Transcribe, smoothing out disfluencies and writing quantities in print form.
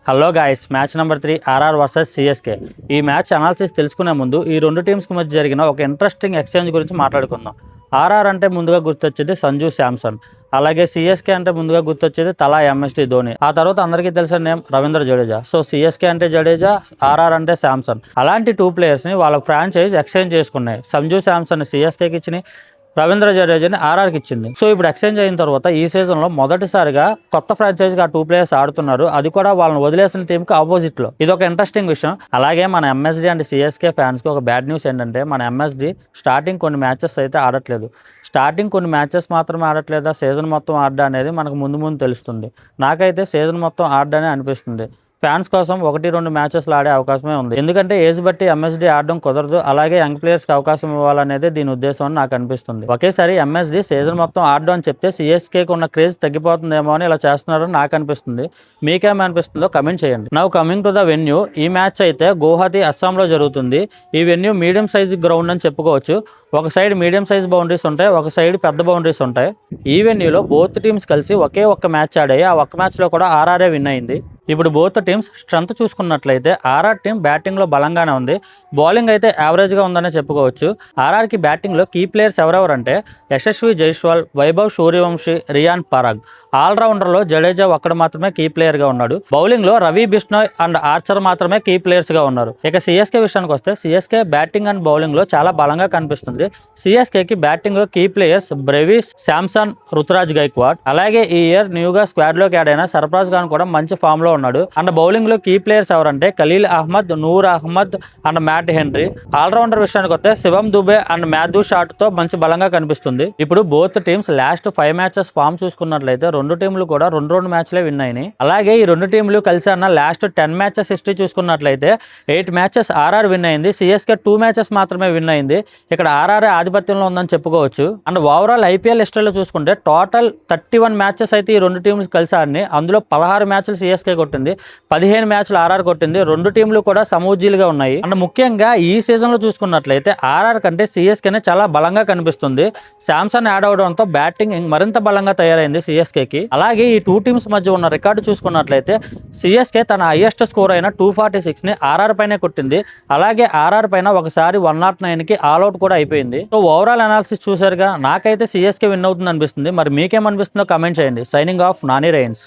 Hello guys, match number 3 RR versus CSK. ఈ match analysis తెలుసుకునే ముందు ఈ రెండు టీమ్స్కి మధ్య జరిగిన ఒక ఇంట్రెస్టింగ్ ఎక్స్చేంజ్ గురించి మాట్లాడుకుందాం. ఆర్ఆర్ అంటే ముందుగా గుర్తొచ్చేది సంజు శాంసన్, అలాగే సిఎస్కే అంటే ముందుగా గుర్తొచ్చేది తలా ఎంఎస్డి ధోని. ఆ తర్వాత అందరికీ తెలిసిన name Ravindra Jadeja. So CSK అంటే జడేజా, ఆర్ఆర్ అంటే శాంసన్. అలాంటి టూ ప్లేయర్స్ని వాళ్ళ ఫ్రాంచైజ్ ఎక్స్చేంజ్ చేసుకున్నాయి. సంజు శాంసన్ సిఎస్కేకి ఇచ్చినాయి, రవీంద్ర జడేజాని ఆర్ఆర్కి ఇచ్చింది. సో ఇప్పుడు ఎక్స్చేంజ్ అయిన తర్వాత ఈ సీజన్లో మొదటిసారిగా కొత్త ఫ్రాంచైజ్గా ఆ టూ ప్లేయర్స్ ఆడుతున్నారు, అది కూడా వాళ్ళని వదిలేసిన టీంకి ఆపోజిట్లో. ఇది ఒక ఇంట్రెస్టింగ్ విషయం. అలాగే మన ఎంఎస్డి అండ్ సిఎస్కే ఫ్యాన్స్కి ఒక బ్యాడ్ న్యూస్ ఏంటంటే, మన ఎంఎస్డి స్టార్టింగ్ కొన్ని మ్యాచెస్ అయితే ఆడట్లేదు. స్టార్టింగ్ కొన్ని మ్యాచెస్ మాత్రమే ఆడట్లేదా, సీజన్ మొత్తం ఆడ్డా అనేది మనకు ముందు ముందు తెలుస్తుంది. నాకైతే సీజన్ మొత్తం ఆడ్డానే అనిపిస్తుంది. ఫ్యాన్స్ కోసం 1-2 మ్యాచెస్లు ఆడే అవకాశమే ఉంది, ఎందుకంటే ఏజ్ బట్టి ఎంఎస్డి ఆడడం కుదరదు. అలాగే యంగ్ ప్లేయర్స్కి అవకాశం ఇవ్వాలనేది దీని ఉద్దేశం అని నాకు అనిపిస్తుంది. ఒకేసారి ఎంఎస్డి సీజన్ మొత్తం ఆడడం అని చెప్తే సిఎస్కేకి ఉన్న క్రేజ్ తగ్గిపోతుందేమో అని ఇలా చేస్తున్నారని నాకు అనిపిస్తుంది. మీకేమనిపిస్తుందో కమెంట్ చేయండి. Now coming to the venue. ఈ మ్యాచ్ అయితే గువాహతి, అస్సాంలో జరుగుతుంది. ఈ వెన్యూ మీడియం సైజ్ గ్రౌండ్ అని చెప్పుకోవచ్చు. ఒక సైడ్ మీడియం సైజ్ బౌండరీస్ ఉంటాయి, ఒక సైడ్ పెద్ద బౌండరీస్ ఉంటాయి. ఈ వెన్యూలో బోత్ టీమ్స్ కలిసి ఒకే ఒక్క మ్యాచ్ ఆడాయి. ఆ ఒక్క మ్యాచ్లో కూడా ఆర్ఆర్ఏ విన్ అయింది. ఇప్పుడు బోత్ టీమ్స్ స్ట్రెంత్ చూసుకున్నట్లయితే ఆర్ఆర్ టీం బ్యాటింగ్లో బలంగానే ఉంది, బౌలింగ్ అయితే యావరేజ్గా ఉందనే చెప్పుకోవచ్చు. ఆర్ఆర్కి బ్యాటింగ్లో కీ ప్లేయర్స్ ఎవరెవరంటే యశస్వి జైస్వాల్, వైభవ్ సూర్యవంశీ, రియాన్ పరాగ్. ఆల్రౌండర్లో జడేజా ఒక్కడు మాత్రమే కీ ప్లేయర్గా ఉన్నాడు. బౌలింగ్లో రవి బిష్ణోయ్ అండ్ ఆర్చర్ మాత్రమే కీ ప్లేయర్స్గా ఉన్నారు. ఇక సిఎస్కే విషయానికి వస్తే సిఎస్కే బ్యాటింగ్ అండ్ బౌలింగ్లో చాలా బలంగా కనిపిస్తుంది. సిఎస్కేకి batting key players Brevis, Samson, Ruturaj Gaikwad. అలాగే ఈ ఇయర్ న్యూగా స్క్వాడ్లోకి యాడ్ అయిన సర్ఫరాజ్ ఖాన్ కూడా మంచి ఫామ్లో ఉన్నాడు. అండ్ బౌలింగ్ లో కీ ప్లేయర్స్ ఎవరంటే Khaleel Ahmed, Noor Ahmad and Matt Henry. Allrounder విషయానికి వస్తే Shivam Dube and Matthew Short తో మంచి బలంగా కనిపిస్తుంది. ఇప్పుడు both teams last 5 matches form చూసుకున్నట్లయితే రెండు టీంలు కూడా 2 మ్యాచ్లే విన్ అయినాయి. అలాగే ఈ రెండు టీంలు కలిసి అన్న లాస్ట్ 10 మ్యాచెస్ హిస్టరీ చూసుకున్నట్లయితే 8 మ్యాచెస్ ఆర్ఆర్ విన్ అయింది, సిఎస్కే 2 మ్యాచెస్ మాత్రమే విన్ అయింది. ఇక్కడ ఆర్ఆర్ ఆధిపత్యంలో ఉందని చెప్పుకోవచ్చు. అండ్ ఓవరాల్ ఐపీఎల్ హిస్టరీలో చూసుకుంటే టోటల్ 31 మ్యాచెస్ అయితే ఈ రెండు టీంలు కలిసి ఆడినాయి. అందులో 16 మ్యాచ్లు సిఎస్కే కొట్టింది, 15 మ్యాచ్లు ఆర్ఆర్ కొట్టింది. రెండు టీంలు కూడా సమూజీలుగా ఉన్నాయి. అండ్ ముఖ్యంగా ఈ సీజన్ లో చూసుకున్నట్లయితే ఆర్ఆర్ కంటే సిఎస్కేనే చాలా బలంగా కనిపిస్తుంది. శాంసన్ యాడ్ అవడంతో బ్యాటింగ్ మరింత బలంగా తయారైంది సిఎస్కేకి. అలాగే ఈ టూ టీమ్స్ మధ్య ఉన్న రికార్డు చూసుకున్నట్లయితే సిఎస్కే తన హైయెస్ట్ స్కోర్ అయిన 246 ని ఆర్ఆర్ పైనే కొట్టింది. అలాగే ఆర్ఆర్ పైన ఒకసారి 109 కి ఆల్అౌట్ కూడా అయిపోయింది. సో ఓవరాల్ అనాలిసిస్ చూసారుగా, నాకైతే సిఎస్కే విన్ అవుతుంది అనిపిస్తుంది. మరి మీకేమనిపిస్తుందో కమెంట్ చేయండి. Signing off, Nani rains.